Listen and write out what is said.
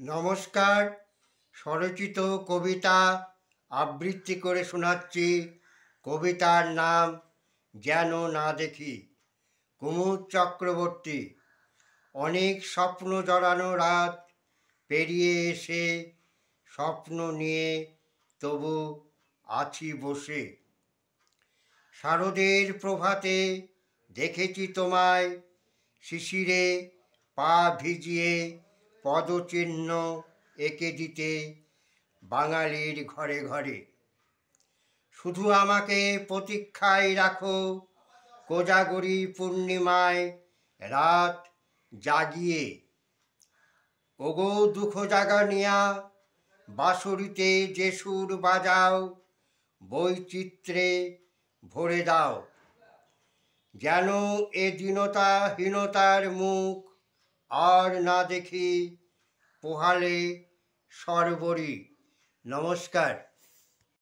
নমস্কার। স্বরচিত কবিতা আবৃত্তি করে শোনাচ্ছি। কবিতার নাম যেন না দেখি। কুমুদ চক্রবর্তী। অনেক স্বপ্ন জড়ানো রাত পেরিয়ে এসে স্বপ্ন নিয়ে তবু আছি বসে। শারদের প্রভাতে দেখেছি তোমায়, শিশিরে পা ভিজিয়ে পদচিহ্ন এঁকে দিতে বাঙালির ঘরে ঘরে। শুধু আমাকে প্রতীক্ষায় রাখো, কোজাগরী পূর্ণিমায় রাত জাগিয়ে। ওগো দুঃখ জাগানিয়া, বাঁশরিতে যে সুর বাজাও, বৈচিত্র্যে ভরে দাও। যেন এ দীনতাহীনতার মুখ আর না দেখি, পোহালে সর্বরি। নমস্কার।